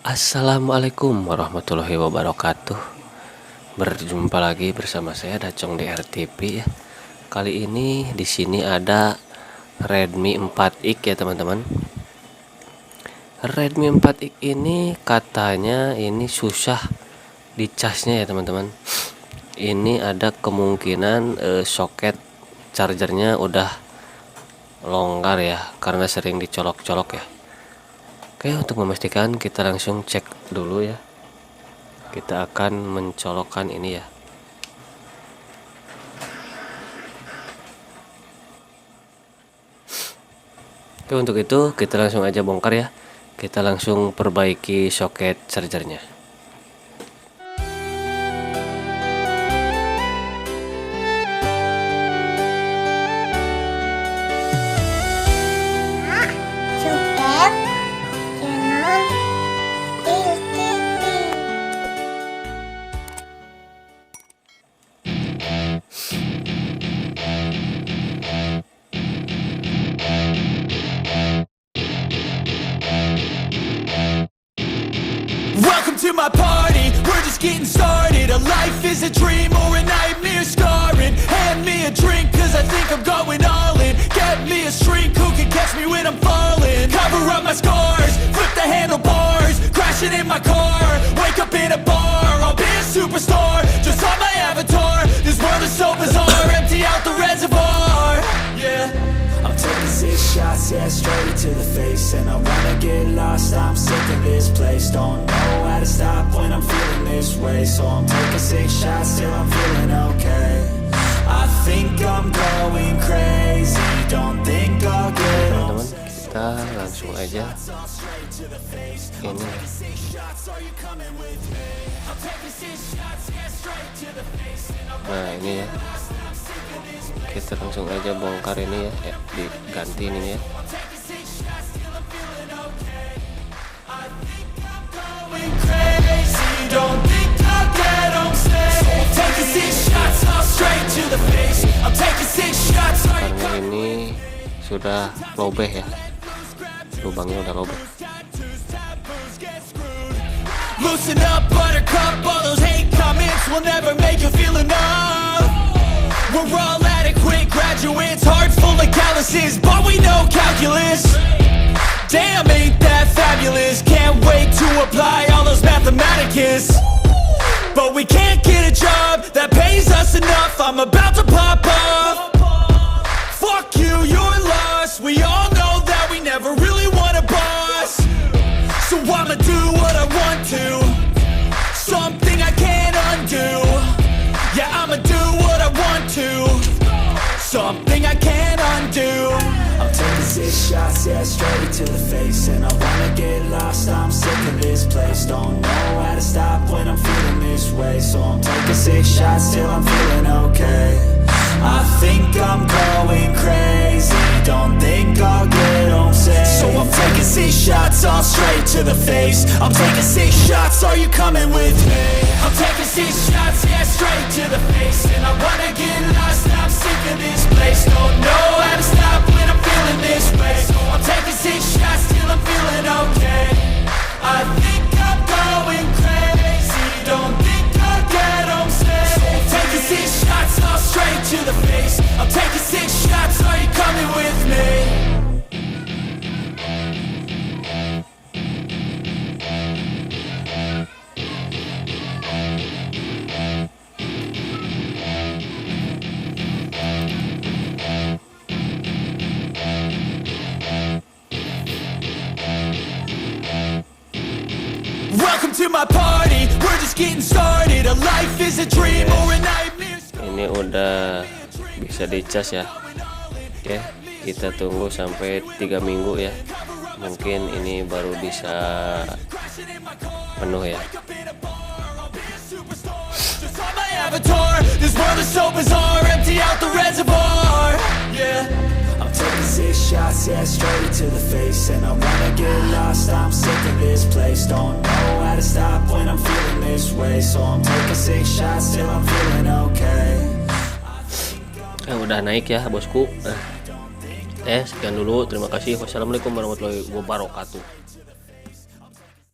Assalamualaikum warahmatullahi wabarakatuh. Berjumpa lagi bersama saya dachonk di Drtivi ya. Kali ini di sini ada Redmi 4X ya teman-teman. Redmi 4X ini katanya ini susah dicasnya ya teman-teman. Ini ada kemungkinan soket chargernya udah longgar ya karena sering dicolok-colok ya. Oke, untuk memastikan kita langsung cek dulu ya. Kita akan mencolokkan ini ya. Oke, untuk itu kita langsung aja bongkar ya. Kita langsung perbaiki soket chargernya. Welcome to my party, we're just getting started. A life is a dream or a nightmare scarring. Hand me a drink cause I think I'm going all in. Get me a shrink who can catch me when I'm falling. Cover up my scars, flip the handlebars. Crashing in my car, wake up in a bar. I'll be a superstar, just on my avatar. This world is so bizarre, empty out the reservoir. Yeah, I'm taking 6 shots, yeah, straight to the face. And I wanna get lost, I'm sick of this place. Don't know how to stop when I'm feeling this way. So I'm taking 6 shots till I'm feeling okay. I think I'm going crazy, don't think I'll get on. Kita langsung aja ini. Nah ini ya, kita langsung aja bongkar ini ya, diganti ini ya. Karena ini sudah lobeh ya, lubangnya udah lobeh. Loosen up, buttercup, all those hate comments will never make you feel enough. We're all adequate graduates, heart full of calluses, but we know calculus. Damn, ain't that fabulous, can't wait to apply all those mathematicus. But we can't get a job that pays us enough, I'm about to pop off. Fuck you, you're lost, we all know that we never really want a boss. So I'ma do what I want to, something I can't undo. Yeah, I'ma do what I want to, something I can't undo. I'm taking 6 shots, yeah, straight to the face. And I wanna get lost, I'm sick of this place. Don't know how to stop when I'm feeling this way. So I'm taking 6 shots till I'm feeling okay. I think I'm going crazy, don't think I'll get home safe. So I'm taking 6 shots, all straight to the face. I'm taking 6 shots, are you coming with me? I'm taking 6 shots, yeah, straight to the face. And I wanna get lost, I'm sick of this place. Don't know how to stop when I'm feeling this way. So I'm taking 6 shots till I'm feeling okay. I think I'm going crazy, don't think I'll get home safe. So I'm taking 6 shots, all straight to the face. I'm taking 6 shots, are you coming with me? Welcome to my party, we're just getting started. A life is a dream or a nightmare. Ini udah bisa dicas ya. Oke, kita tunggu sampai 3 minggu ya. Mungkin ini baru bisa penuh ya. This world is so bizarre, empty out the reservoir. Yeah, I'm taking 6 shots, yeah, straight to the face. And I wanna get lost, I'm sick of this place. Don't know how to stop when I'm feeling this way. So I'm taking 6 shots till I'm feeling okay. Udah naik ya bosku. Sekian dulu, terima kasih. Wassalamualaikum warahmatullahi wabarakatuh.